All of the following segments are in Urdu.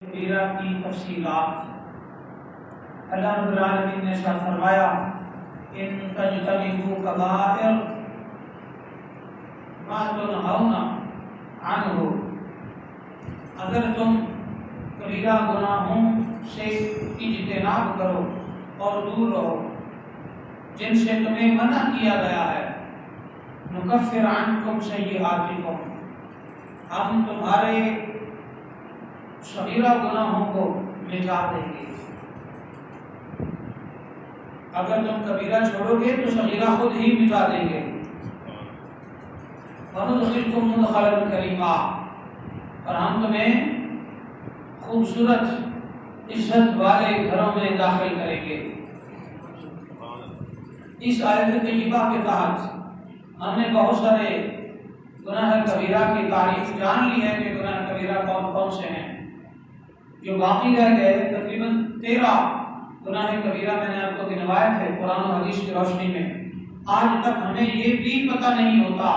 کبیرہ کی تفصیلات اللہ رب العالمین نے ارشاد فرمایا ان تجتنبوا کبائر ما تنہون عنہ، اگر تم کبیرہ گناہوں سے اجتناب کرو اور دور رہو جن سے تمہیں منع کیا گیا ہے، نکفر عنکم سیئاتکم، ہم تمہارے صغیرہ گناہوں کو مٹا دیں گے۔ اگر تم کبیرہ چھوڑو گے تو صغیرہ خود ہی مٹا دیں گے۔ وَنُدْخِلْكُمْ مُدْخَلًا كَرِيمًا، اور ہم تمہیں خوبصورت عزت والے گھروں میں داخل کریں گے۔ اس آیت طیبہ کے تحت ہم نے بہت سارے گناہ کبیرہ کی تعریف جان لی ہے کہ گناہ کبیرہ کون کون سے ہیں۔ جو باقی رہ گئے تقریباً 13 گناہ کبیرہ میں نے آپ کو گنوائے تھے قرآن و حدیث کی روشنی میں۔ آج تک ہمیں یہ بھی پتہ نہیں ہوتا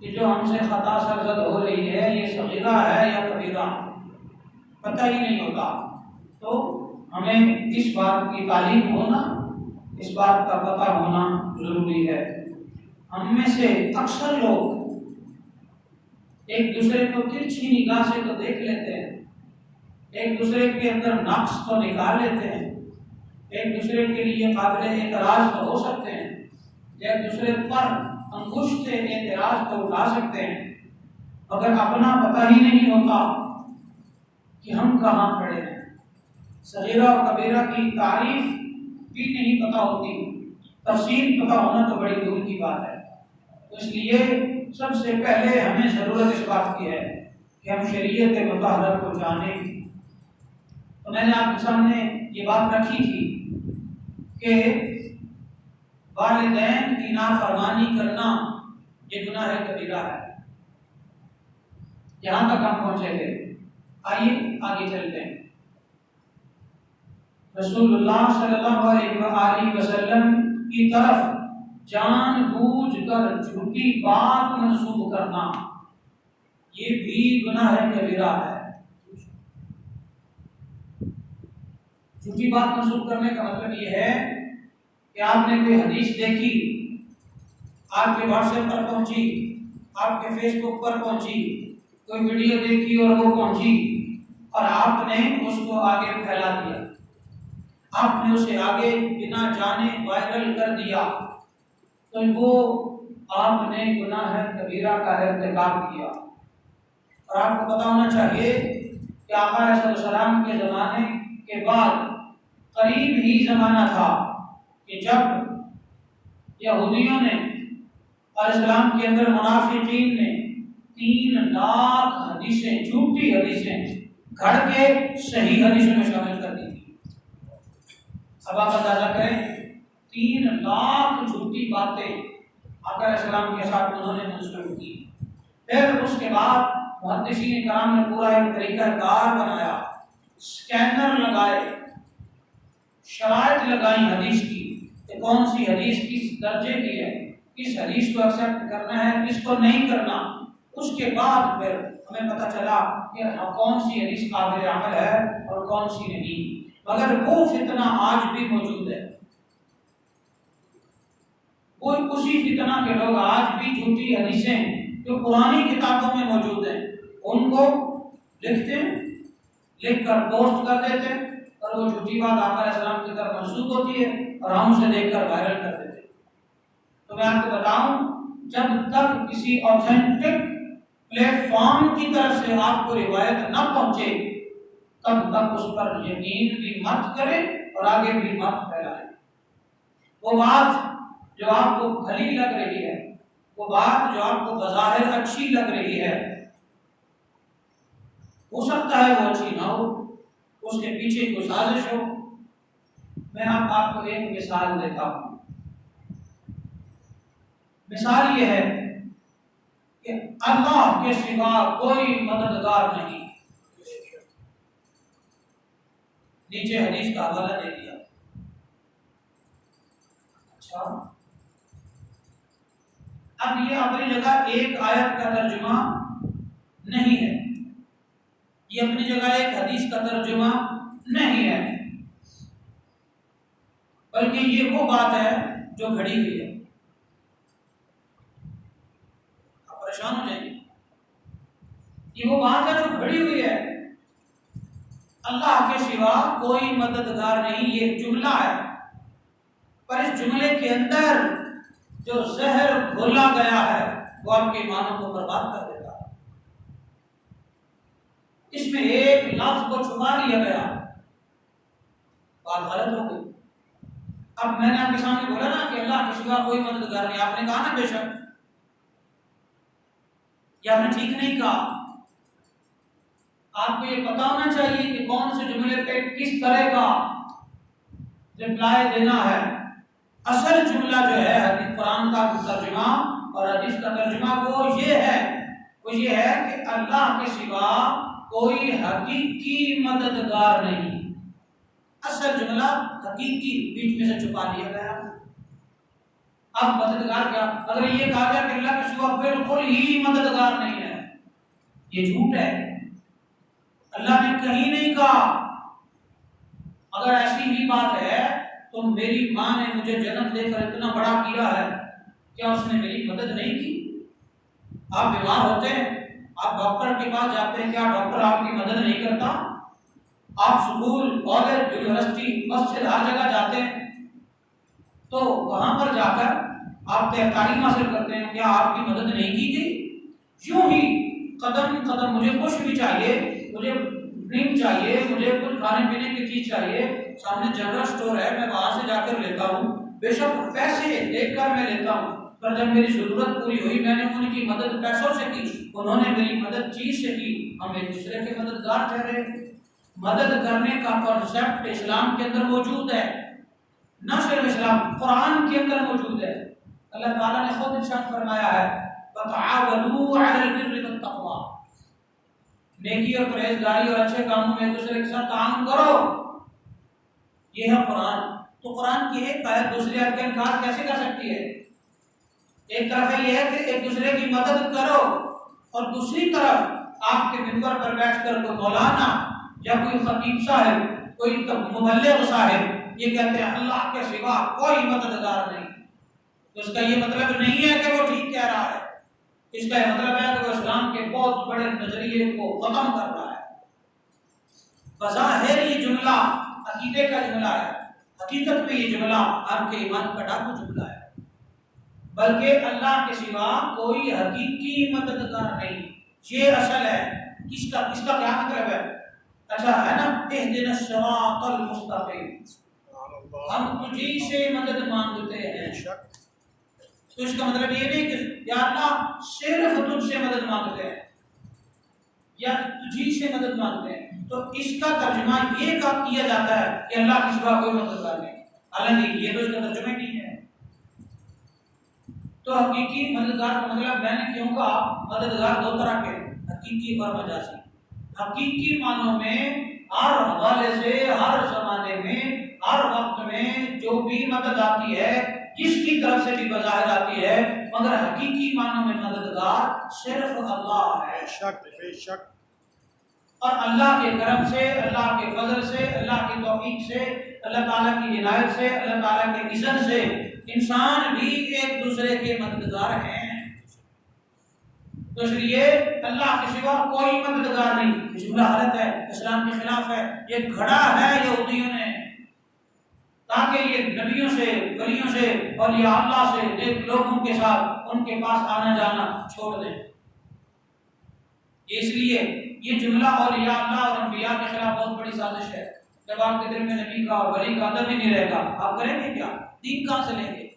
کہ جو ہم سے خطا سرزد ہو رہی ہے یہ صغیرہ ہے یا کبیرہ، پتہ ہی نہیں ہوتا۔ تو ہمیں اس بات کی تعلیم ہونا، اس بات کا پتہ ہونا ضروری ہے۔ ہم میں سے اکثر لوگ ایک دوسرے کو ترچھی نگاہ سے تو دیکھ لیتے ہیں، ایک دوسرے کے اندر نقص تو نکال لیتے ہیں، ایک دوسرے کے لیے قابل اعتراض تو ہو سکتے ہیں، ایک دوسرے پر انگشت اعتراض تو اٹھا سکتے ہیں، مگر اپنا پتہ ہی نہیں ہوتا کہ ہم کہاں کھڑے ہیں۔ صغیرہ اور کبیرہ کی تعریف بھی نہیں پتہ ہوتی، تفصیل پتہ ہونا تو بڑی دور کی بات ہے۔ اس لیے سب سے پہلے ہمیں ضرورت اس بات کی ہے کہ ہم شریعت مطہرہ کو جانیں۔ تو میں نے آپ کے سامنے یہ بات رکھی تھی کہ والدین کی نافرمانی کرنا یہ گناہ کبیرہ ہے۔ یہاں تک ہم پہنچے تھے، آئیے آگے چلتے ہیں۔ رسول اللہ صلی اللہ علیہ وآلہ وسلم کی طرف جان بوجھ کر جھوٹی بات منسوب کرنا یہ بھی گناہ کبیرہ ہے۔ جھوٹی بات منسوب کرنے کا مطلب یہ ہے کہ آپ نے کوئی حدیث دیکھی، آپ کے واٹس ایپ پر پہنچی، آپ کے فیس بک پر پہنچی، کوئی ویڈیو دیکھی اور وہ پہنچی اور آپ نے اس کو آگے پھیلا دیا، آپ نے اسے آگے بنا جانے وائرل کر دیا، تو وہ آپ نے گناہ کبیرہ کا ارتکاب کیا۔ اور آپ کو پتہ ہونا چاہیے کہ آقا علیہ السلام کے زمانے کے بعد قریب ہی زمانہ تھا کہ جب یہودیوں نے اور اسلام کے اندر منافقین نے 3 لاکھ حدیثیں، جھوٹی حدیثیں گھڑ کے صحیح حدیثوں میں شامل کر دی تھی۔ اب آپ اندازہ کریں 3 لاکھ جھوٹی باتیں آقا علیہ السلام کے ساتھ انہوں نے منسوخ کی۔ پھر اس کے بعد محدثین کرام نے پورا ایک طریقہ کار بنایا، سکینر لگائے، شرائط لگائی حدیث کی کہ کون سی حدیث کس درجے کی ہے، کس حدیث کو ایکسیپٹ کرنا ہے، کس کو نہیں کرنا۔ اس کے بعد پھر ہمیں پتہ چلا کہ کون سی حدیث قابل عمل ہے اور کون سی نہیں۔ مگر وہ فتنہ آج بھی موجود ہے، وہ اسی فتنہ کے لوگ آج بھی جھوٹی حدیثیں جو پرانی کتابوں میں موجود ہیں ان کو لکھتے ہیں، لکھ کر پوسٹ کر دیتے ہیں، اور وہ جھوٹی بات آقا علیہ السلام کی طرف منسوب ہوتی ہے اور ہم اسے دیکھ کر وائرل کر دیتے ہیں۔ تو میں آپ کو بتاؤں، جب تک کسی اوتھینٹک پلیٹ فارم کی طرف سے آپ کو روایت نہ پہنچے تب تک اس پر یقین بھی مت کریں اور آگے بھی مت پھیلائیں۔ وہ بات جو آپ کو بھلی لگ رہی ہے، وہ بات جو آپ کو بظاہر اچھی لگ رہی ہے، ہو سکتا ہے وہ اچھی نہ ہو، اس کے پیچھے کوئی سازش ہو۔ میں آپ کو ایک مثال دیتا ہوں۔ مثال یہ ہے کہ اللہ کے سوا کوئی مددگار نہیں۔ نیچے حدیث کا حوالہ دے دیا۔ اچھا، اب یہ اپنی جگہ ایک آیت کا ترجمہ نہیں ہے، یہ اپنی جگہ ایک حدیث کا ترجمہ نہیں ہے، بلکہ یہ وہ بات ہے جو گھڑی ہوئی ہے۔ آپ پریشان ہو جائیں گے، یہ وہ بات ہے جو گھڑی ہوئی ہے، اللہ کے سوا کوئی مددگار نہیں، یہ جملہ ہے، پر اس جملے کے اندر جو زہر گھولا گیا ہے وہ آپ کے ایمانوں کو برباد کر دیتا ہے۔ اس میں ایک لفظ کو چھپا لیا گیا، بات غلط ہو گئی۔ اب میں نے آپ کے سامنے بولا نا کہ اللہ کے سوا کوئی مددگار نہیں، آپ نے کہا نا بے شک، یا آپ نے ٹھیک نہیں کہا۔ آپ کو یہ پتا ہونا چاہیے کہ کون سے جملے پہ کس طرح کا رپلائی دینا ہے۔ اصل جملہ جو ہے حدیث قرآن کا ترجمہ اور حدیث کا ترجمہ وہ یہ ہے کہ اللہ کے سوا کوئی حقیقی مددگار نہیں۔ اصل جملہ حقیقی بیچ میں سے چھپا لیا گیا۔ اب مددگار کیا؟ اگر یہ کہا جائے کہ اللہ کے سوا بالکل ہی مددگار نہیں ہے، یہ جھوٹ ہے، اللہ نے کہیں نہیں کہا۔ اگر ایسی ہی بات ہے تو میری ماں نے مجھے جنم دے کر اتنا بڑا کیا ہے، کیا اس نے میری مدد نہیں کی؟ آپ بیمار ہوتے ہیں، آپ ڈاکٹر کے پاس جاتے ہیں، کیا ڈاکٹر آپ کی مدد نہیں کرتا؟ آپ سکول، کالج، یونیورسٹی، مسجد ہر جگہ جاتے ہیں تو وہاں پر جا کر آپ تعلیم حاصل کرتے ہیں، کیا آپ کی مدد نہیں کی گئی؟ یوں ہی قدم قدم مجھے کچھ بھی چاہیے، مجھے ڈرنک چاہیے، مجھے کچھ کھانے پینے کی چیز چاہیے، سامنے جنرل سٹور ہے، میں وہاں سے جا کر لیتا ہوں، بے شک پیسے دیکھ کر میں لیتا ہوں، پر جب میری ضرورت پوری ہوئی میں نے ان کی مدد پیسوں سے کی، انہوں نے میری مدد چیز سے کی، ہم ایک دوسرے کے مددگار ٹھہرے۔ مدد کرنے کا کنسیپٹ اسلام کے اندر موجود ہے، نہ صرف اسلام، قرآن کے اندر موجود ہے۔ اللہ تعالیٰ نے خود ارشاد فرمایا ہے وَتَعَاوَنُوا عَلَى الْبِرِّ وَالتَّقْوَىٰ، نیکی اور پرہیزگاری اور اچھے کاموں میں ایک دوسرے کے ساتھ تعاون کرو، یہ ہے قرآن۔ تو قرآن کی ایک آیت دوسری آیت کا انکار کیسے کر سکتی ہے؟ ایک طرف یہ ہے کہ ایک دوسرے کی مدد کرو، اور دوسری طرف آپ کے منبر پر بیٹھ کر کوئی مولانا یا کوئی خطیب صاحب، کوئی مبلغ صاحب یہ کہتے ہیں اللہ کے سوا کوئی مددگار نہیں، تو اس کا یہ مطلب نہیں ہے کہ وہ ٹھیک کہہ رہا ہے، اس کا یہ مطلب ہے کہ وہ اسلام کے بہت بڑے نظریے کو ختم کر رہا ہے۔ بظاہر یہ جملہ عقیدے کا جملہ ہے، حقیقت میں یہ جملہ آپ کے ایمان کا ڈاکو جملہ ہے، بلکہ اللہ کے سوا کوئی حقیقی مددگار نہیں، یہ اصل ہے۔ اس کا کیا مطلب ہے؟ اچھا ہے نا، اہدنا الصراط المستقیم، ہم تجھی سے مدد مانگتے ہیں، تو اس کا مطلب یہ نہیں کہ یا اللہ صرف تجھ سے مدد مانگتے ہیں یا تجھی سے مدد مانگتے ہیں، تو اس کا ترجمہ یہ کیا جاتا ہے کہ اللہ کے سوا کوئی مددگار نہیں، حالانکہ یہ تو اس کا ترجمہ نہیں ہے۔ تو حقیقی مددگار کا مطلب میں نے کیوں کہا مددگار دو طرح کے، حقیقی اور مجازی۔ حقیقی معنوں میں ہر حوالے سے، ہر زمانے میں، ہر وقت میں جو بھی مدد آتی ہے، جس کی طرف سے بھی بظاہر آتی ہے، مگر حقیقی معنوں میں مددگار صرف اللہ ہے۔ بے شک اور اللہ کے کرم سے، اللہ کے فضل سے، اللہ کی توفیق سے، اللہ تعالیٰ کی عنایت سے، اللہ تعالیٰ کے اذن سے انسان بھی ایک دوسرے کے مددگار ہیں۔ تو اس لیے اللہ کے سوا کوئی مددگار نہیں، یہ جملہ غلط ہے، اسلام کے خلاف ہے، یہ گھڑا ہے یہودیوں نے تاکہ یہ نبیوں سے، ولیوں سے، اولیاء اللہ سے، نیک لوگوں کے ساتھ ان کے پاس آنا جانا چھوڑ دیں۔ اس لیے یہ جملہ اولیاء اللہ اور انبیاء کے خلاف بہت بڑی سازش ہے۔ جب آپ کے دل میں نبی کا اور ولی کا ادب ہی نہیں رہے گا، آپ کریں گے کیا؟ دین کہاں سے لیں گے؟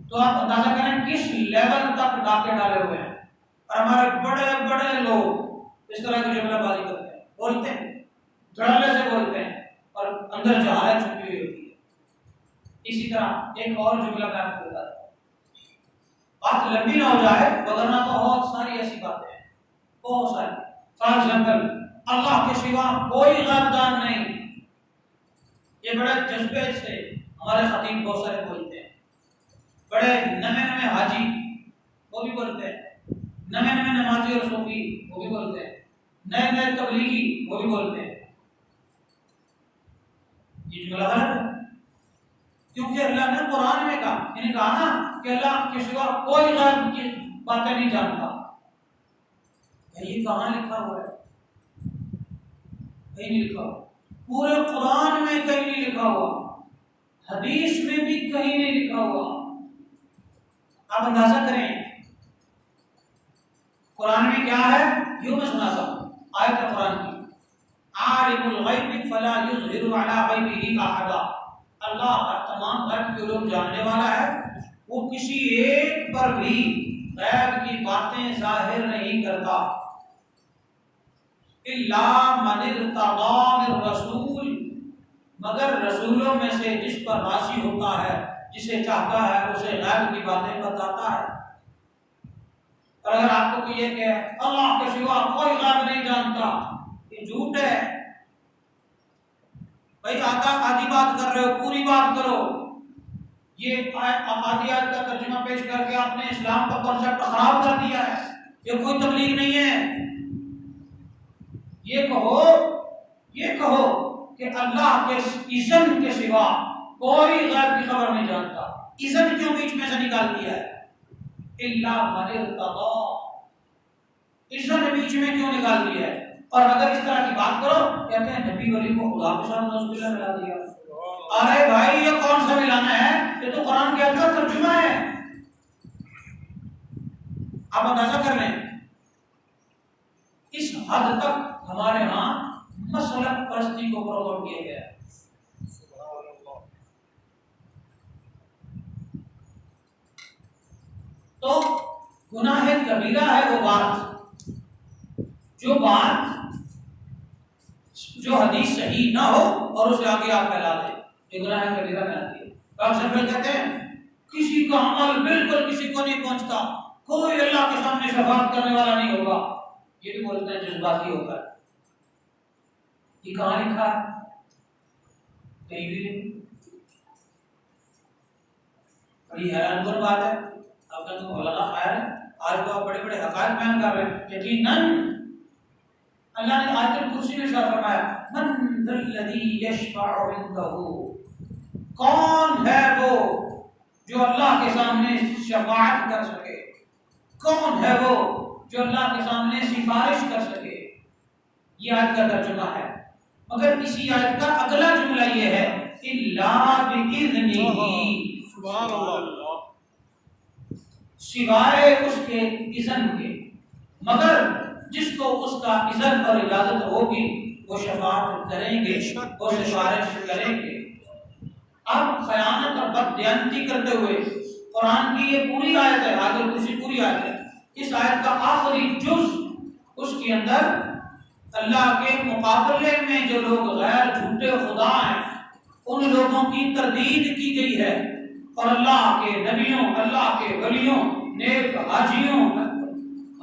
تو آپ اندازہ کریں کس لیول تک ڈاکے ڈالے ہوئے ہیں، اور ہمارے بڑے بڑے لوگ اس طرح کی جملہ بازی کرتے ہیں، بولتے ہیں، دھڑلے سے بولتے ہیں، اور اندر جہالت چھپی ہوئی ہوتی ہے۔ اسی طرح ایک اور جملہ میں آپ کو بتا دوں، بات لمبی نہ ہو جائے، ورنہ تو بہت ساری ایسی باتیں ہیں، بہت ساری۔ فار ایگزامپل، اللہ کے سوا کوئی غیبدان نہیں، یہ بڑے جذبے سے ہمارے خطیب بہت سارے بولتے ہیں، بڑے نمے حاجی وہ بھی بولتے ہیں، نمے نمازی اور صوفی وہ بھی بولتے ہیں، نئے نئے تبلیغی وہ بھی بولتے ہیں یہ جملہ غلط ہے، کیونکہ اللہ نے قرآن میں کہا، انہیں کہا نا کہ اللہ کے سوا کوئی غیب کی باتیں نہیں جانتا. یہ کہاں لکھا ہوا ہے؟ کہیں نہیں لکھا ہوا، پورے قرآن میں کہیں نہیں لکھا ہوا، حدیث میں بھی کہیں نہیں لکھا ہوا. آپ اندازہ کریں قرآن میں کیا ہے. یوں میں سناتا ہوں آیت قرآن کی، عالم الغیب فلا یظہر علی غیبہ احدا. اللہ تمام غیب کے علوم جاننے والا ہے، وہ کسی ایک پر بھی غیب کی باتیں ظاہر نہیں کرتا. الا من ارتضی من رسول، مگر رسولوں میں سے جس پر راضی ہوتا ہے، جسے چاہتا ہے اسے غیب کی باتیں بتاتا ہے. اور اگر آپ کو کوئی یہ کہ اللہ کے سوا کوئی غیب نہیں جانتا، یہ جھوٹ ہے. بھائی آدھی بات کر رہے ہو، پوری بات کرو. یہ آدھی آیت کا ترجمہ پیش کر کے آپ نے اسلام کا کانسیپٹ خراب کر دیا ہے. یہ کوئی تبلیغ نہیں ہے. یہ کہو کہ اللہ کے اذن کے سوا کوئی غیب کی خبر نہیں جانتا. اذن کیوں بیچ میں سے نکال دیا ہے؟ الا من ارتضی، اذن بیچ میں کیوں نکال دیا ہے؟ اور اگر اس طرح کی بات کرو کہتے ہیں نبی ولی کو خدا کے ساتھ نعوذ باللہ ملا دیا. ارے بھائی یہ کون سا ملانا ہے؟ یہ تو قرآن کے اندر ترجمہ ہے. آپ اندازہ کر لیں اس حد تک ہمارے ہاں مسلک پرستی کو پروموٹ کیا گیا ہے. تو گناہ کبیرہ ہے وہ بات، جو حدیث صحیح نہ ہو اور اسے آگے آپ پھیلا دیں، یہ گناہ کبیرہ میں آتی ہے. اکثر لوگ کہتے ہیں کسی کا عمل بالکل کسی کو نہیں پہنچتا، کوئی اللہ کے سامنے شفاعت کرنے والا نہیں ہوگا. یہ بھی بولتے ہیں جذباتی ہوگا. یہ کہاں لکھا ہے؟ کہیں بھی نہیں. بڑی حیران کن بات ہے. آپ کا تو مولانا خیر ہے، آج تو آپ بڑے بڑے حقائق بیان کر رہے ہیں. یقیناً اللہ نے آیت الکرسی میں ارشاد فرمایا من ذا الذی یشفع عنده، کون ہے وہ جو اللہ کے سامنے شفاعت کر سکے، کون ہے وہ جو اللہ کے سامنے سفارش کر سکے. یہ آیت کا ترجمہ ہے. مگر اسی آیت کا اگلا جملہ یہ ہے الا باذنہ، سبحان اللہ، سوائے اس کے اذن کے. مگر جس کو اس کا اذن اور اجازت ہوگی وہ شفاعت کریں گے، وہ سفارش کریں گے. اب خیانت اور بددیانتی کرتے ہوئے قرآن کی یہ پوری آیت ہے، آیت الکرسی پوری آیت ہے، اس آیت کا آخری جز اس کے اندر اللہ کے مقابلے میں جو لوگ غیر جھوٹے خدا ہیں ان لوگوں کی تردید کی گئی ہے، اور اللہ کے نبیوں، اللہ کے ولیوں، نیک حاجیوں،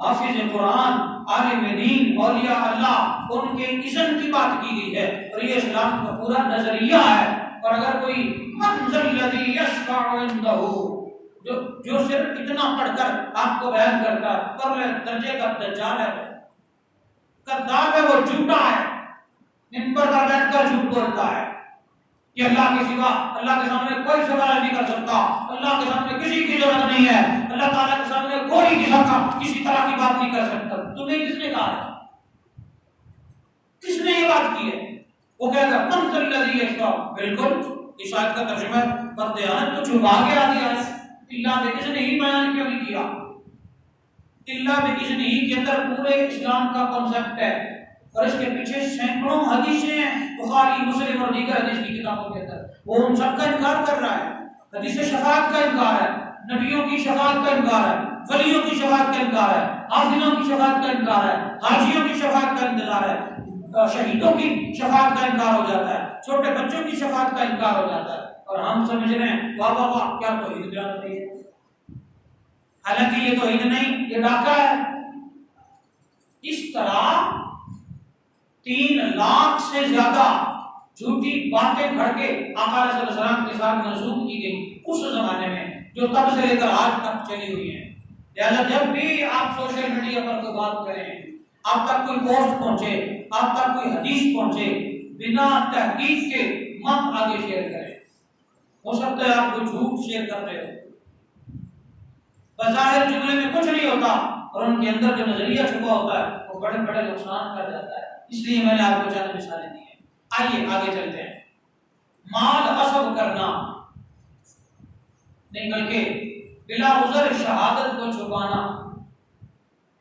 حافظ قرآن، عالم دین، اولیاء اللہ، ان کے اذن کی بات کی گئی ہے. اور یہ اسلام کا پورا نظریہ ہے. اور اگر کوئی من ذا الذی یشفع عنده جو صرف اتنا پڑھ کر آپ کو بیان کرتا ہے پرلے درجے کا دجال ہے، کذاب ہے، وہ جھوٹا ہے، منبر پر بیٹھ کر جھوٹ بولتا ہے کہ اللہ کے سوا اللہ کے سامنے کوئی سوال نہیں کر سکتا، اللہ کے سامنے کسی کی ضرورت نہیں ہے، اللہ تعالیٰ کے سامنے کوئی کسی طرح کی بات نہیں کر سکتا. تمہیں کس نے کہا ہے؟ کس نے یہ بات کی ہے؟ وہ کہتا ہے من ذا الذی یشفع. بالکل اس آیت کا ترجمہ بددیانت تو چھپا کے آ گیا ہے. اللہ باذنہ ہی بیان کیوں نہیں کیا؟ اللہ باذنہ ہی کے اندر پورے اسلام کا کانسیپٹ ہے، اور اس کے پیچھے سینکڑوں حدیثیں ہیں، بخاری، مسلم اور دیگر حدیث کی کتابوں کے اندر. وہ ان سب کا انکار کر رہا ہے. حدیث شفاعت کا انکار ہے، نبیوں کی شفاعت کا انکار ہے، ولیوں کی شفاعت کا انکار ہے، حافظوں کی شفاعت کا انکار ہے، حاجیوں کی شفاعت کا انکار ہے، شہیدوں کی شفاعت کا انکار ہو جاتا ہے، چھوٹے بچوں کی شفاعت کا انکار ہو جاتا ہے. اور ہم سمجھ رہے ہیں واہ واہ واہ کیا توحید بیان ہو رہی ہے. حالانکہ یہ توحید نہیں، یہ ڈاکہ ہے. اس طرح 3 لاکھ سے زیادہ جھوٹی باتیں گھڑ کے آقا علیہ السلام کے ساتھ منسوب کی گئی اس زمانے میں، جو تب سے لے کر آج تک چلی ہوئی ہیں. لہذا جب بھی آپ سوشل میڈیا پر کوئی بات کریں آپ تک کوئی پوسٹ پہنچے، آپ تک کوئی حدیث پہنچے، بنا تحقیق کے مت آگے شیئر کریں۔ ہو سکتا ہے آپ کوئی جھوٹ شیئر کر رہے ہو، بظاہر جملے میں کچھ نہیں ہوتا اور ان کے اندر جو نظریہ چھپا ہوتا ہے وہ بڑے بڑے نقصان کر جاتا ہے۔ اس لیے میں نے آپ کو چند مثالیں دی ہیں۔ آئیے آگے چلتے ہیں۔ مال غصب کرنا نہیں بلکہ بلا عذر شہادت کو چھپانا،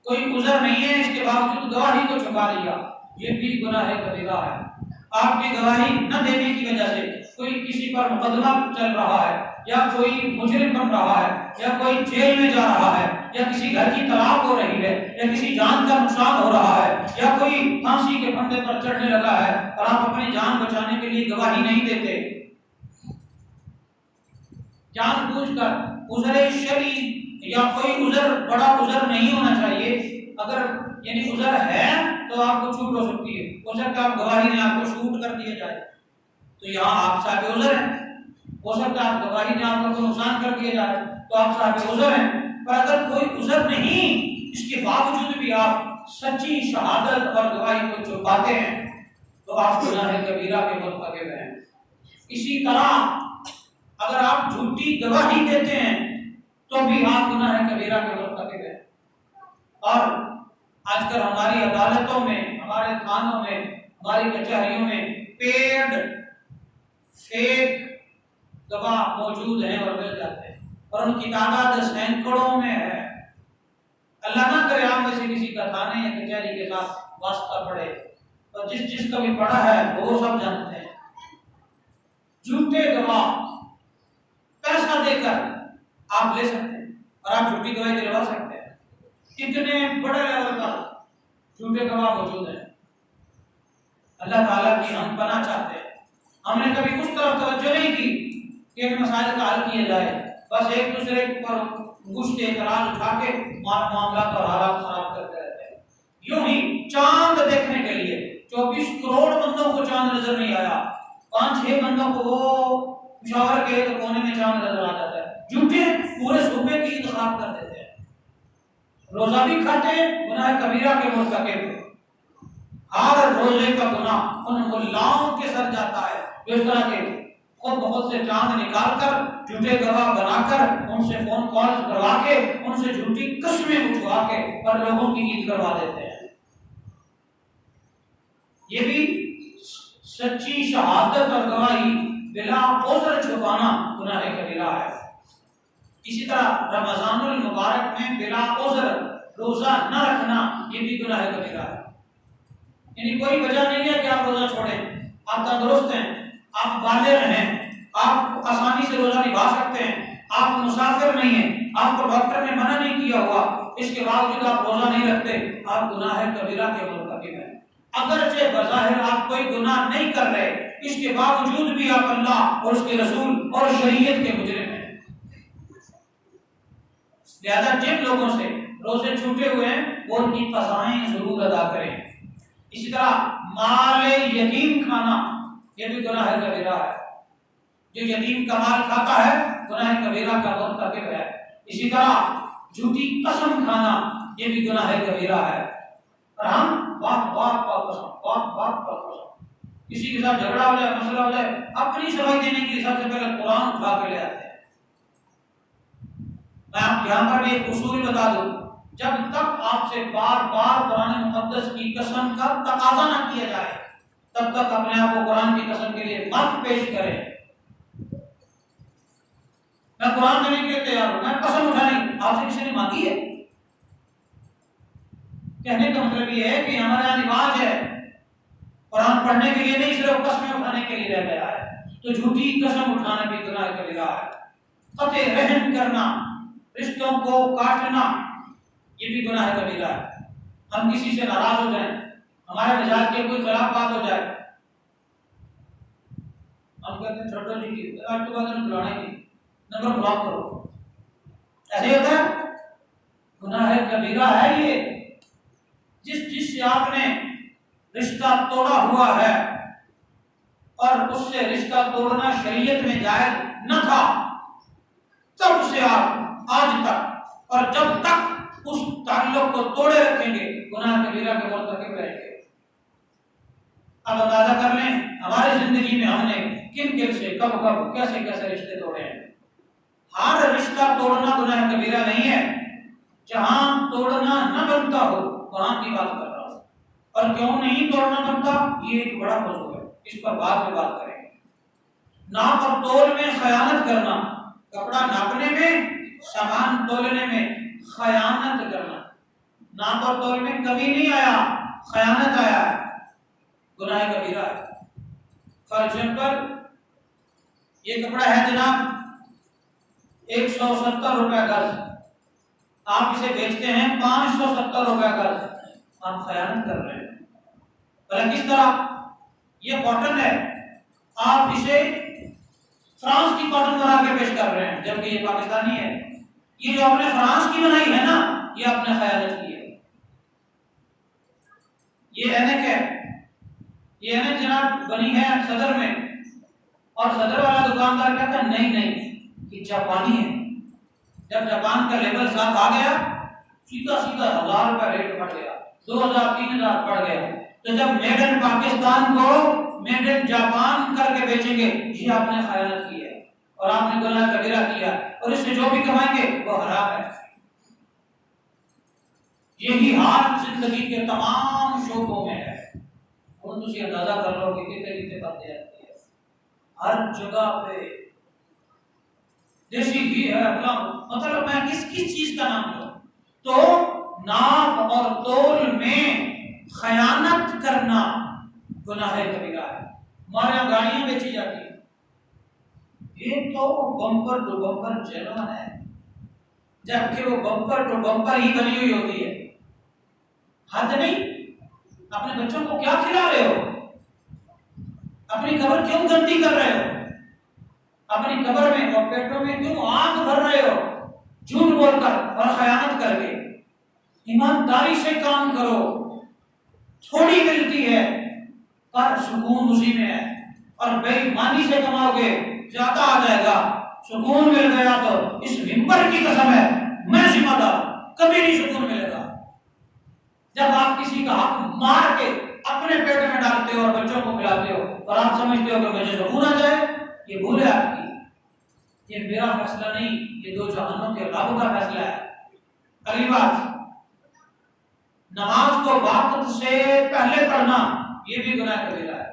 کوئی عذر نہیں ہے اس کے باوجود گواہی کو چھپا لیا، یہ بھی گناہ کبیرہ ہے۔ آپ کی گواہی نہ دینے کی وجہ سے کوئی کسی پر مقدمہ چل رہا ہے، یا کوئی مجرم بن رہا ہے، یا کوئی جیل میں جا رہا ہے، یا کسی گھر کی طلاق ہو رہی ہے، یا کسی جان کا نقصان ہو رہا ہے، یا کوئی پھانسی کے پھندے پر چڑھنے لگا ہے اور آپ اپنی جان بچانے کے لیے گواہی نہیں دیتے، جان بوجھ کر عذر شرعی یا کوئی عذر بڑا عذر نہیں ہونا چاہیے، اگر یعنی عذر ہے تو آپ کو چھوٹ ہو سکتی ہے، ہو سکتا ہے آپ گواہی نے آپ کو شوٹ کر دیا جائے تو یہاں آپ صاحب عذر ہیں، ہو سکتا ہے آپ گواہی نے آپ کو نقصان کر دیا جائے تو آپ صاحب عذر ہیں۔ پر اگر کوئی عذر نہیں، اس کے باوجود بھی آپ سچی شہادت اور گواہی کو چھپاتے ہیں تو آپ گناہ کبیرہ کے مرتکب ہیں۔ اسی طرح اگر آپ جھوٹی گواہی دیتے ہیں تو بھی آپ گناہ کبیرہ کے مرتکب ہیں۔ اور آج کل ہماری عدالتوں میں، ہمارے تھانوں میں، ہماری کچہریوں میں پیڈ فیک گواہ موجود ہیں اور مل جاتے ہیں، اور ان کی تعداد سینکڑوں میں ہے۔ اللہ نہ کرے آپ میں سے کسی کا تھانے یا کچہری کے ساتھ واسطہ پڑے، اور جس کا بھی پڑا ہے وہ سب جانتے ہیں۔ جھوٹے گواہ پیسہ دے کر آپ لے سکتے ہیں اور آپ جھوٹی گواہی دلوا سکتے ہیں۔ کتنے بڑے لیول پر جھوٹے گواہ موجود ہیں۔ اللہ تعالیٰ کی ہم پناہ چاہتے ہیں۔ ہم نے کبھی اس طرف توجہ نہیں کی کہ ان مسائل کا حل کیا جائے، بس ایک دوسرے پر گشت اعتراض اٹھا کے معاملات اور حالات خراب کرتے رہتے ہیں۔ یوں ہی چاند دیکھنے کے لیے 24 کروڑ بندوں کو چاند نظر نہیں آیا، 5-6 بندوں کو وہ پشاور کے ایک کونے میں چاند نظر آ جاتا ہے۔ جھوٹے پورے صوبے کی عید خراب کر دیتے ہیں۔ روزہ بھی کھاتے ہیں، گناہ کبیرہ کے مرتکب۔ ہر روزے کا گناہ ان ملاؤں کے سر جاتا ہے جو اس طرح کے خود بہت سے چاند نکال کر جھوٹے گواہ بنا کر ان سے فون کال کروا کے ان سے جھوٹی قسمیں اٹھوا کے اور لوگوں کی عید کروا دیتے ہیں۔ یہ بھی سچی شہادت اور گواہی بلا عذر چھپانا گناہ کبیرہ ہے۔ اسی طرح رمضان المبارک میں بلا عذر روزہ نہ رکھنا یہ بھی گناہ کبیرہ ہے۔ یعنی کوئی وجہ نہیں ہے کہ آپ روزہ چھوڑیں، آپ تندرست ہیں، آپ بالغ ہیں، آپ آسانی سے روزہ نبھا سکتے ہیں، آپ مسافر نہیں ہیں، آپ کو ڈاکٹر نے منع نہیں کیا ہوا، اس کے باوجود آپ روزہ نہیں رکھتے، آپ گناہ کبیرہ کے مرتکب ہیں۔ اگرچہ بظاہر آپ کوئی گناہ نہیں کر رہے، اس کے باوجود بھی آپ اللہ اور اس کے رسول اور شریعت کے مجرم ہیں۔ لہذا جن لوگوں سے روزے چھوٹے ہوئے ہیں وہ ان کی قضائیں ضرور ادا کریں۔ اسی طرح مال یتیم کھانا یہ بھی گناہ کبیرہ ہے۔ جو یتیم کا مال کھاتا ہے گناہ کبیرہ کا مرتکب ہے۔ اسی طرح جھوٹی قسم کھانا یہ بھی گناہ کبیرہ ہے۔ اور ہم باپ کا قسم، کسی کے ساتھ جھگڑا ہو جائے، مسئلہ ہو جائے، اپنی صفائی دینے کے لیے سب سے پہلے قرآن اٹھا کے لے آتے ہیں۔ میں آپ یہاں پر بھی ایک اصول بتا دوں، جب تک آپ سے بار بار قرآن مقدس کی قسم کا تقاضا نہ کیا جائے تب تک اپنے آپ کو قرآن کی قسم کے لیے مت پیش کریں۔ میں قرآن دینے کے لیے تیار ہوں، میں قسم اٹھانی، آپ سے کسی نے مانگی ہے؟ کہنے کا مطلب یہ ہے کہ ہمارا یہاں رواج ہے، قرآن پڑھنے کے لیے نہیں، صرف قسمیں اٹھانے کے لیے رہ گیا ہے۔ تو جھوٹی قسم اٹھانا بھی گناہ کبیرہ ہے۔ قطع رحم کرنا، رشتوں کو کاٹنا یہ بھی گناہ کبیرہ ہے۔ ہم کسی سے ناراض ہو جائیں، ہمارے مزاج کے کوئی خلاف بات ہو جائے، ہم کہتے ہیں چھوٹو جی کی آج کے بعد بلانا ہی نہیں، نمبر بلاک کرو، ایسے ہوتا ہے؟ گناہ کبیرہ ہے یہ۔ جس سے آپ نے رشتہ توڑا ہوا ہے اور اس سے رشتہ توڑنا شریعت میں جائز نہ تھا، تب سے آپ آج تک اور جب تک اس تعلق کو توڑے رکھیں گے، گناہ کبیرہ کے مرتکب رہیں گے۔ اب اندازہ کر لیں ہماری زندگی میں ہم نے کن کن سے کب کب کیسے کیسے رشتے توڑے ہیں۔ ہر رشتہ توڑنا گناہ کبیرہ نہیں ہے، جہاں توڑنا نہ بنتا ہو وہاں کی بات کر رہا ہوں۔ اور کیوں نہیں توڑنا بنتا، یہ ایک بڑا موضوع ہے، اس پر بعد میں بات کریں گے۔ ناپ اور تول میں خیانت کرنا، کپڑا ناپنے میں، سامان تولنے میں خیانت کرنا۔ ناپ اور تول میں کمی نہیں آیا، خیانت آیا ہے، گناہ کبیرہ ہے۔ فار ایگزامپل یہ کپڑا ہے جناب 170 روپے گز، آپ اسے بیچتے ہیں 570 روپے گز، آپ خیانت کر رہے ہیں۔ بھلا کس طرح؟ یہ کاٹن ہے، آپ اسے فرانس کی کاٹن بنا کے پیش کر رہے ہیں جبکہ یہ پاکستانی ہے۔ یہ جو آپ نے فرانس کی بنائی ہے نا، یہ آپ نے خیانت کی ہے۔ یہ اینک ہے، یہ اینک جناب بنی ہے صدر میں، اور صدر والا دکاندار کہتا ہے نہیں نہیں یہ جاپانی ہے۔ جب جاپان کا لیبل ساتھ آ گیا، سیدھا 1000 روپے ریٹ بڑھ گیا، 2000 3000 بڑھ گیا۔ تو جب میڈ ان پاکستان کو میڈ ان جاپان کر کے بیچیں گے، یہ آپ نے خیانت کی ہے اور آپ نے گناہ کبیرہ کیا، اور اس سے جو بھی کمائیں گے وہ حرام ہے۔ یہی حال زندگی کے تمام شعبوں میں ہے۔ اور تسی اندازہ کر لو کہ کتنے کتنے باتیں آتی ہے ہر جگہ پہ۔ دیسی گھی ہے، مطلب میں کس چیز کا نام لوں؟ تو ناپ اور تول میں خیانت کرنا گناہ کبیرہ ہے۔ ہمارے یہاں گاڑیاں بیچی جاتی ہیں، یہ تو بمپر ٹو بمپر جینوئن ہے، جبکہ وہ بمپر ٹو بمپر ہی بنی ہوئی ہوتی ہے۔ حد نہیں؟ اپنے بچوں کو کیا کھلا رہے ہو؟ اپنی قبر کیوں گندی کر رہے ہو؟ اپنی قبر میں اور پیٹوں میں کیوں آگ بھر رہے ہو؟ جھوٹ بول کر اور خیانت کر کے۔ ایمانداری سے کام کرو، تھوڑی ملتی ہے پر سکون اسی میں ہے، اور بے ایمانی سے کماؤ گے زیادہ آ جائے گا۔ سکون مل گیا تو اس ممبر کی قسم ہے میں ذمہ دار، کبھی نہیں سکون ملے گا۔ جب آپ کسی کا حق مار کے اپنے پیٹ میں ڈالتے ہو اور بچوں کو کھلاتے ہو اور آپ سمجھتے ہو کہ مجھے سکون آ جائے، یہ بھول ہے آپ کی۔ یہ میرا فیصلہ نہیں، یہ دو جہانوں کے رب کا فیصلہ ہے۔ اگلی بات، نماز کو وقت سے پہلے پڑھنا، یہ بھی گناہ کبیرہ ہے۔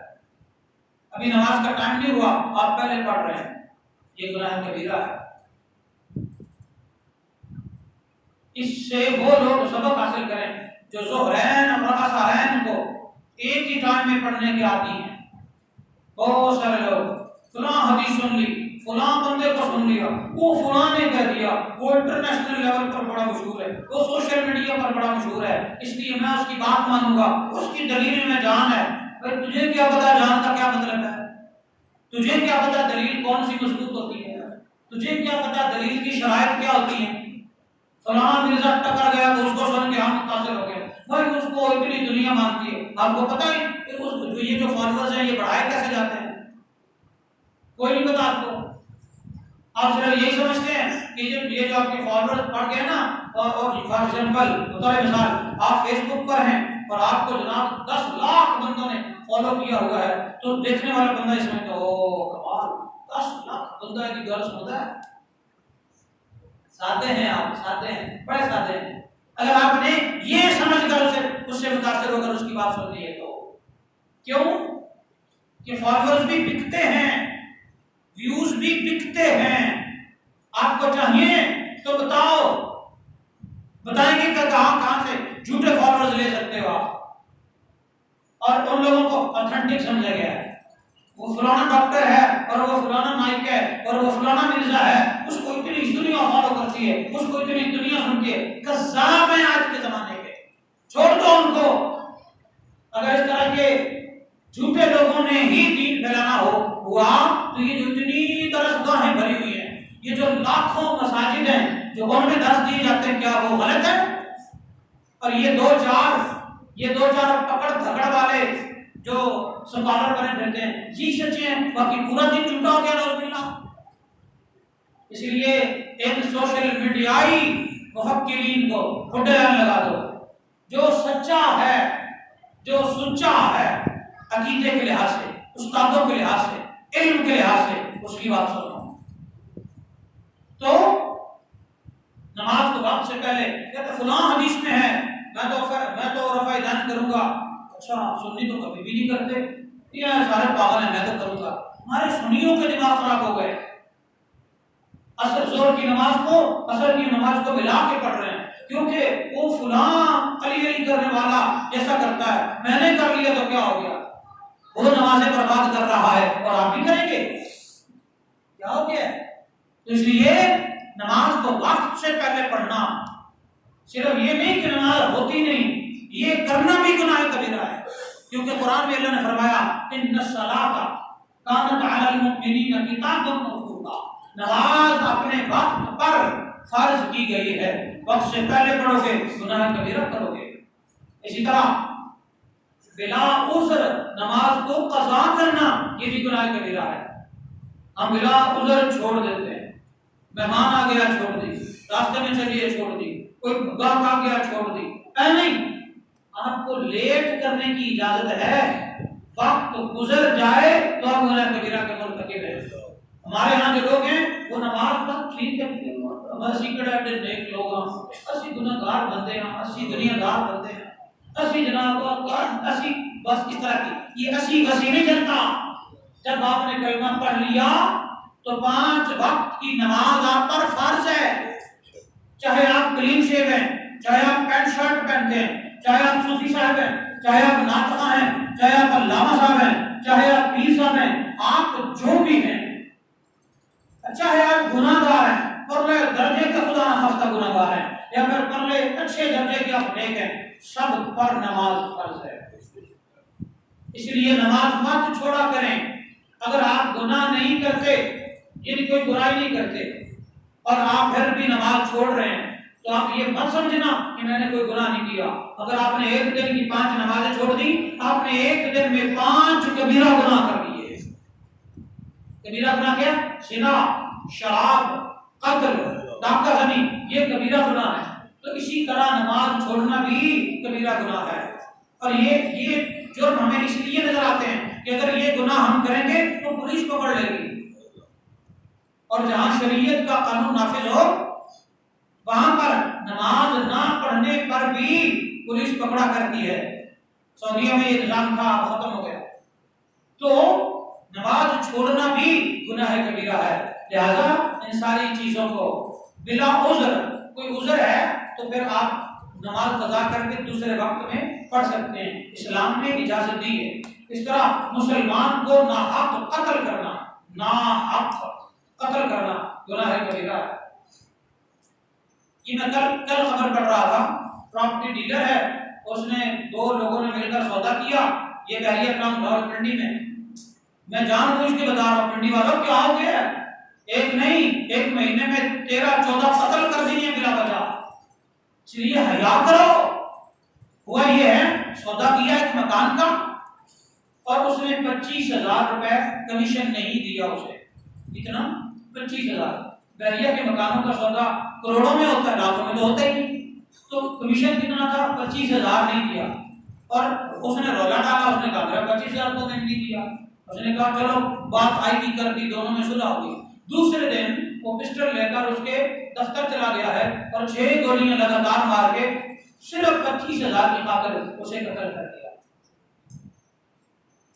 ابھی نماز کا ٹائم نہیں ہوا، آپ پہلے پڑھ رہے ہیں، یہ گناہ کبیرہ ہے۔ اس سے وہ لوگ سبق حاصل کریں جو ظہرین اور عصرین کو ایک ہی ٹائم میں پڑھنے کے عادی ہیں۔ بہت سارے لوگ فلاں حدیث سن لی، فلاں بندے کو سن لیا، وہ فلاں نے کہہ دیا، وہ انٹرنیشنل لیول پر بڑا مشہور ہے، وہ سوشل میڈیا پر بڑا مشہور ہے، اس لیے میں اس کی بات مانوں گا، اس کی دلیل میں جان ہے۔ بھائی تجھے کیا پتا جان کا کیا مطلب ہے؟ تجھے کیا پتا دلیل کون سی مضبوط ہوتی ہے؟ تجھے کیا پتا دلیل کی شرائط کیا ہوتی ہیں؟ فلاں مرزا ٹکر گیا تو اس کو سن کے ہم متاثر ہو گئے، بھائی اس کو اتنی دنیا مانتی ہے، آپ کو پتہ ہے یہ جو فالوورز ہیں یہ بڑھائے کیسے جاتے ہیں؟ کوئی نہیں پتا آپ کو۔ آپ صرف یہی سمجھتے ہیں کہ یہ جو آپ کے فالوورز بڑھ گئے نا، اور فار ایگزامپل بطور مثال آپ فیس بک پر ہیں اور آپ کو جناب 10 لاکھ بندوں نے فالو کیا ہوا ہے، تو دیکھنے والا بندہ اس میں تو کمال 10 لاکھ بندہ کی گرس ہوتا ہے۔ سادے ہیں آپ، سادے ہیں، بڑے سادے ہیں۔ اگر آپ نے یہ سمجھ کر اس سے متاثر ہو کر اس کی بات سن لی ہے تو کیوں؟ کہ فالوورز بھی بکتے ہیں، ویوز بھی بکتے ہیں۔ آپ کو چاہیے تو بتائیں گے کہ کہاں سے جھوٹے فالوورز لے سکتے ہو آپ، اور ان لوگوں کو اتھینٹک سمجھا گیا ہے۔ وہ فلانا ڈاکٹر ہے اور وہ فلانا نائک ہے اور وہ فلانا مرزا ہے، اس کو اتنی دنیا فالو کرتی ہے، اس کو اتنی دنیا سنتی ہے۔ کذاب ہیں آج کے زمانے کے، چھوڑ دو ان کو۔ اگر اس طرح کے جھوٹے لوگوں نے ہی دین پھیلانا ہوا تو یہ جو اتنی درسگاہیں بھری ہوئی ہیں، یہ جو لاکھوں مساجد ہیں جو ان میں درس دیے جاتے ہیں، کیا وہ غلط ہے؟ اور یہ دو چار پکڑ دھکڑ والے جو سکالر بنے پھرتے ہیں، یہ سچے ہیں، باقی پورا دن جھوٹا ہو گیا، نعوذ باللہ۔ اس لیے ان سوشل میڈیائی مفکرین کو ہڈیان لگا دو. جو سچا ہے، جو سچا ہے عقیدے کے لحاظ سے، استادوں کے لحاظ سے، علم کے لحاظ سے، اس کی بات سنو. تو نماز کو وقت سے پہلے کہتے فلاں حدیث میں ہے میں تو رفع دین کروں گا. اچھا سنی تو کبھی بھی نہیں کرتے، یہ سارے پاگل ہیں، میں تو کروں گا. ہمارے سنیوں کے دماغ خراب ہو گئے. اثر زور کی نماز کو اثر کی نماز کو ملا کے پڑھ رہے ہیں، کیونکہ وہ فلاں علی کرنے والا جیسا کرتا ہے، میں نے کر لیا تو کیا ہو گیا. وہ نمازیں برباد کر رہا ہے اور آپ بھی کریں گے، کیا ہو گیا. تو اس لیے نماز کو وقت سے پہلے پڑھنا، صرف یہ نہیں کہ نماز ہوتی نہیں، یہ کرنا بھی گناہ کبیرہ ہے. کیونکہ قرآن میں اللہ نے فرمایا ان الصلاۃ کانت علی المؤمنین کتابا موقوتا، نماز اپنے وقت پر فرض کی گئی ہے، وقت سے پہلے پڑھو گے گناہ کبیرہ کرو گے. اسی طرح بلا عذر نماز کو قضا کرنا یہ بھی گناہ کبیرہ ہے. ہم بلا عذر چھوڑ دیتے ہیں، مہمان آ گیا چھوڑ دی، راستے میں چلیے چھوڑ دی، کوئی گاہک آ گیا چھوڑ دی. نہیں، آپ کو لیٹ کرنے کی اجازت ہے، وقت گزر جائے تو آپ گناہ کبیرہ کے مرتکب ہیں. ہمارے ہاں جو لوگ ہیں وہ نماز پر ٹھیک کرتے ہیں، اسی کڑے نیک لوگ ہیں، اسی گناہگار بندے ہیں، اسی دنیا دار بندے ہیں، اسی جناب اسی بس اس طرح کی یہ اسی نہیں چلتا. جب آپ نے کلمہ پڑھ لیا تو 5 وقت کی نماز آپ پر فرض ہے. چاہے آپ کلین شیو ہیں، چاہے آپ پینٹ شرٹ پہنتے ہیں، چاہے آپ صوفی صاحب ہیں، چاہے آپ ناطقہ ہیں، چاہے آپ علامہ صاحب ہیں، چاہے آپ پیر صاحب ہیں، آپ جو بھی ہیں، چاہے آپ گناہ گار ہیں، پرلے درجے کے خدا نخواستہ گناہ گار ہیں، یا پھر پرلے اچھے درجے کے آپ نیک ہیں، سب پر نماز فرض ہے. اس لیے نماز مت چھوڑا کریں. اگر آپ گناہ نہیں کرتے، یعنی کوئی برائی نہیں کرتے، اور آپ پھر بھی نماز چھوڑ رہے ہیں، تو آپ یہ مت سمجھنا کہ میں نے کوئی گناہ نہیں کیا. اگر آپ نے ایک دن کی 5 نمازیں چھوڑ دی، آپ نے ایک دن میں 5 کبیرہ گناہ کر لیے. کبیرہ گناہ کیا؟ زنا، شراب، قتل، ڈاکہ زنی، یہ کبیرہ گناہ ہے. تو اسی طرح نماز چھوڑنا بھی کبیرہ گناہ ہے. اور یہ جرم ہمیں اس لیے نظر آتے ہیں کہ اگر یہ گناہ ہم کریں گے تو پولیس پکڑ لے گی، اور جہاں شریعت کا قانون نافذ ہو وہاں پر نماز نہ پڑھنے پر بھی پولیس پکڑا کرتی ہے. سعودیہ میں یہ نظام تھا، ختم ہو گیا. تو نماز چھوڑنا بھی گناہ کبیرہ ہے. لہذا ان ساری چیزوں کو بلا عذر، کوئی عذر ہے تو پھر آپ نماز قضا کر کے دوسرے وقت میں پڑھ سکتے ہیں، اسلام نے اجازت دی ہے. اس طرح مسلمان کو ناحق قتل کرنا، ناحق قتل کرنا گناہ کبیرہ ہے. یہ میں کل خبر پڑھ رہا تھا، پراپرٹی ڈیلر ہے، اس نے 2 لوگوں نے مل کر سودا کیا، یہ بحریہ کام راولپنڈی میں جان بوجھ کے بتا رہا ہوں، پنڈی والوں کیا ہو گیا، ایک نہیں 1 مہینے میں 13-14 قتل کر دیے بلا وجہ. چلیے حیا کرو. ہوا یہ ہے سودا کیا ایک مکان کا، اور اس نے 25,000 روپے کمیشن نہیں دیا اسے. اتنا 25,000. بحریہ کے مکانوں کا سودا کروڑوں میں ہوتا ہے، لاکھوں میں تو ہوتا ہی نہیں. تو کمیشن کتنا تھا؟ 25,000 نہیں دیا. اور اس نے رولا ڈالا، اس نے کہا 25,000 تو نہیں دیا. اس نے کہا چلو بات آئی کی کر دی، دونوں میں صلح ہو گئی. دوسرے دن وہ پسٹل لے کر اس کے دفتر چلا گیا ہے اور 6 گولیاں لگاتار مار کے صرف 25,000 کی خاطر اسے قتل کر دیا.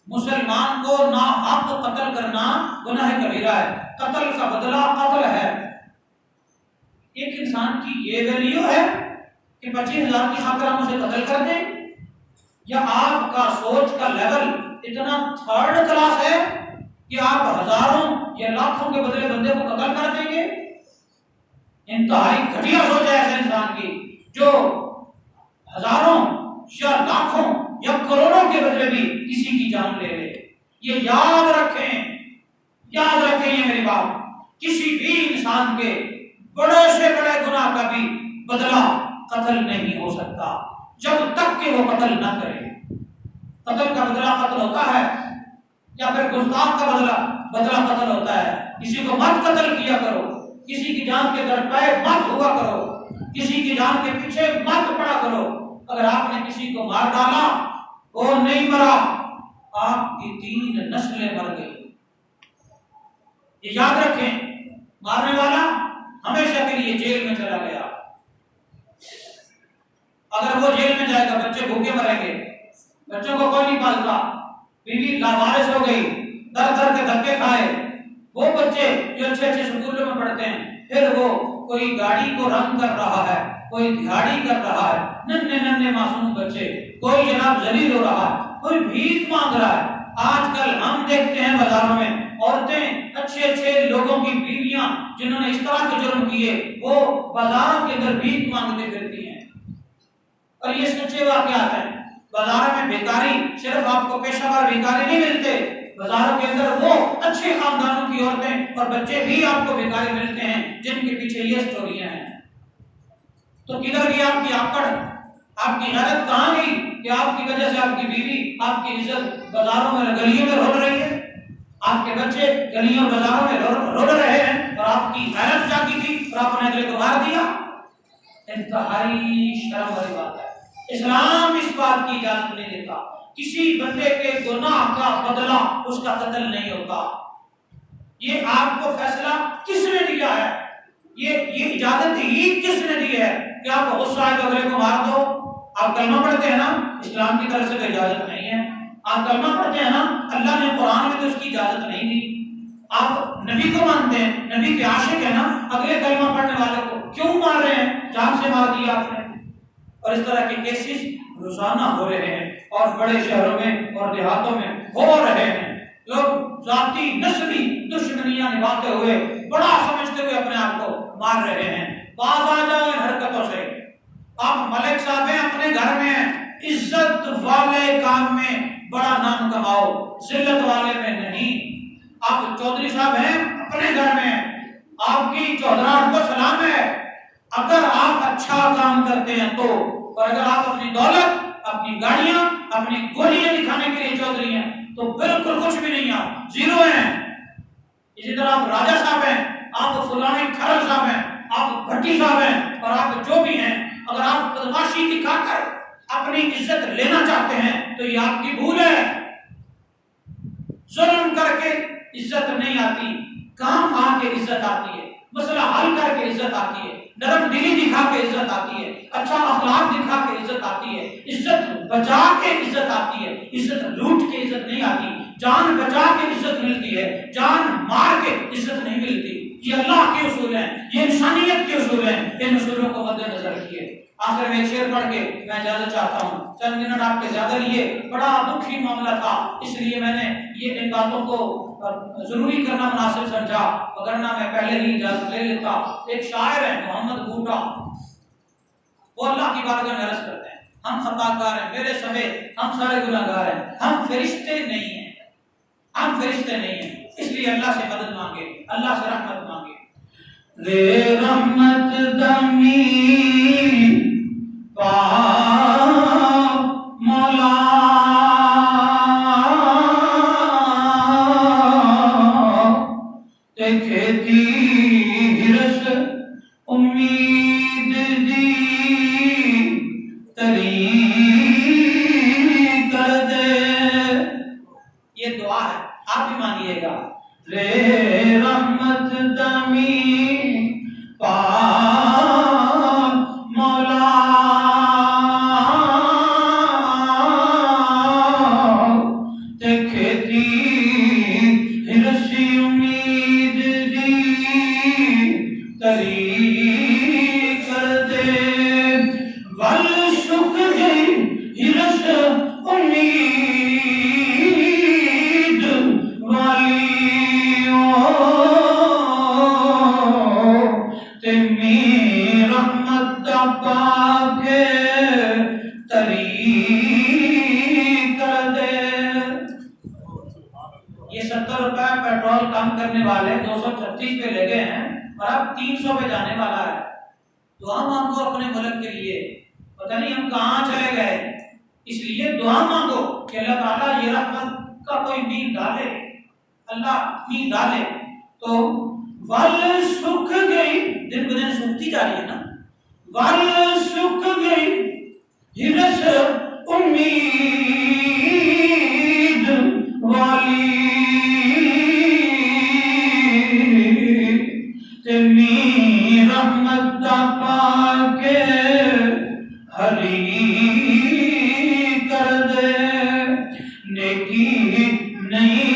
مسلمان کو ناحق قتل کرنا گناہ کبیرہ ہے. قتل کا بدلہ قتل ہے. ایک انسان کی یہ ویلیو ہے کہ 25,000 کی خاطر ہم اسے قتل کر دیں، یا آپ کا سوچ کا لیول اتنا 3rd کلاس ہے کہ آپ ہزاروں یا لاکھوں کے بدلے بندے کو قتل کر دیں گے؟ انتہائی گھٹیا سوچ ہے ایسے انسان کی جو ہزاروں یا لاکھوں یا کروڑوں کے بدلے بھی کسی کی جان لے لے. یہ یاد رکھیں یہ میری بات، کسی بھی انسان کے بڑے سے بڑے گناہ کا بھی بدلہ قتل نہیں ہو سکتا جب تک کہ وہ قتل نہ کرے. قتل کا بدلہ قتل ہوتا ہے، یا پھر گستاخ کا بدلہ قتل ہوتا ہے. کسی کو مت قتل کیا کرو، کسی کی جان کے درپے مت ہوا کرو. کسی کی جان کے پیچھے مت پڑا کرو. اگر آپ نے کسی کو مار ڈالا وہ نہیں مرا، آپ کی 3 نسلیں مر گئی. یہ یاد رکھیں، مارنے والا ہمیشہ کے لیے جیل میں چلا گیا. اگر وہ جیل میں جائے گا بچے بھوکے مریں گے، بچوں کو کوئی نہیں پالتا، بیوی لاوارث ہو گئی، در در کے دھکے کھائے. وہ بچے جو اچھے اچھے سکولوں میں پڑھتے ہیں، پھر وہ کوئی گاڑی کو رنگ کر رہا ہے، کوئی دہاڑی کر رہا ہے، ننھے ننھے معصوم بچے، کوئی جناب ذلیل ہو رہا ہے، کوئی بھیک مانگ رہا ہے. آج کل ہم دیکھتے ہیں بازاروں میں عورتیں، اچھے اچھے لوگوں کی بیویاں جنہوں نے اس طرح کے جرم کیے، وہ بازاروں کے اندر بھیک مانگتے پھرتی ہیں. اور یہ سچے واقعات ہیں. بازاروں میں بھیکاری، صرف آپ کو پیشہ ور بھیکاری نہیں ملتے، بازاروں کے اندر وہ اچھے خاندانوں کی عورتیں اور بچے بھی آپ کو بھیکاری ملتے ہیں جن کے پیچھے یہ سٹوریاں ہیں. تو کدھر گئی آپ کی آکڑ، آپ کی غیرت کہاں گئی کہ آپ کی وجہ سے آپ کی بیوی، آپ کی عزت بازاروں میں گلیوں میں رول رہی ہے، آپ کے بچے گلیوں بازاروں میں رول رہے ہیں، اور آپ کی غیرت جاگی تھی اور آپ نے اگلے کو مار دیا. انتہائی شرم والی بات ہے. اسلام اس بات کی اجازت نہیں دیتا. کسی بندے کے گناہ کا بدلہ اس کا قتل نہیں ہوتا. یہ آپ کو فیصلہ کس نے دیا ہے؟ یہ اجازت ہی کس نے دی ہے کہ آپ کو غصہ آئے تو اگلے کو مار دو؟ آپ کلمہ پڑھتے ہیں نا، اسلام کی طرف سے کوئی اجازت نہیں ہے. آپ کلمہ پڑھتے ہیں نا، اللہ نے قرآن میں تو اس کی اجازت نہیں دی. آپ نبی کو مانتے ہیں، نبی کے عاشق ہیں نا، اگلے کلمہ پڑھنے والے کو کیوں مار رہے ہیں؟ جان سے مار دیا آپ نے. اور اس طرح کے کیسز روزانہ ہو رہے ہیں اور بڑے شہروں میں اور دیہاتوں میں ہو رہے ہیں. لوگ ذاتی نسلی دشمنیاں نبھاتے ہوئے، بڑا سمجھتے ہوئے اپنے آپ کو مار رہے ہیں. باز آ جاؤ ان حرکتوں سے. آپ ملک صاحب ہیں، اپنے گھر میں ہیں، عزت والے کام میں بڑا نام کماؤ، ذلت والے میں نہیں. آپ چودھری صاحب ہیں، اپنے گھر میں، آپ کی چودراہٹ کو سلام ہے اگر آپ اچھا کام کرتے ہیں تو. اور اگر آپ اپنی دولت، اپنی گاڑیاں، اپنی گولیاں دکھانے کے لیے چودھری ہیں تو بالکل کچھ بھی نہیں، آپ زیرو ہیں. اسی طرح آپ راجہ صاحب ہیں، آپ فلانے کھرل صاحب ہیں، آپ بھٹی صاحب ہیں، اور آپ جو بھی ہیں، اگر آپ بدماشی دکھا کر اپنی عزت لینا چاہتے ہیں تو یہ آپ کی بھول ہے. ظلم کر کے عزت نہیں آتی، کام آ کے عزت آتی ہے، مسئلہ حل کر کے عزت آتی ہے، نرم دلی دکھا کے عزت آتی ہے، اچھا اخلاق دکھا کے عزت آتی ہے، عزت بچا کے عزت آتی ہے. عزت لوٹ کے عزت نہیں آتی، جان بچا کے عزت ملتی ہے، جان مار کے عزت نہیں ملتی. یہ اللہ کے اصول ہیں، یہ انسانیت کے اصول ہیں. ان اصولوں کو مد نظر رکھیے. آخر میں ایک شعر پڑھ کے میں اجازت چاہتا ہوں. چند منٹ آپ کے زیادہ لیے، بڑا دکھی معاملہ تھا، اس لیے میں نے ان باتوں کو ضروری کرنا مناسب سمجھا، وگرنہ میں پہلے ہی اجازت لے لیتا. ایک شاعر ہے محمد بھوٹا، وہ اللہ کی بارگاہ میں عرض کرتے ہیں، ہم خطا کار ہیں میرے سبے، ہم سارے گناہ گار ہیں، ہم فرشتے نہیں ہیں، ہم فرشتے نہیں ہیں. اس لیے اللہ سے مدد مانگے، اللہ سے رحمت مانگے. رے رحمت دمی پا مولا دیکھتی ہرس امید دی تری کر دے. یہ دعا ہے، آپ بھی مانگیے گا. رے رحمت دمی پا مولا دیکھتی ہرسی امید دی تری کر دے. ول سکھ گئی ہرس امید والی رحمت پا کے تری کر دے. یہ 70 روپے پیٹرول کم کرنے والے 236 پہ لگے ہیں اور اب 300 پہ جانے والا ہے. دعا مانگو اپنے ملک کے لیے، پتہ نہیں ہم کہاں چلے گئے. اس لیے دعا مانگو کہ اللہ تعالیٰ یہ رحمت کا کوئی نیند ڈالے، اللہ نیند ڈالے. تو ول سکھ گئی، دن بدن سوکھتی جا رہی ہے نا. ول سک گئی ہرس امید والی تیری رحمت دا پاکے ہری کر دے نیکی نہیں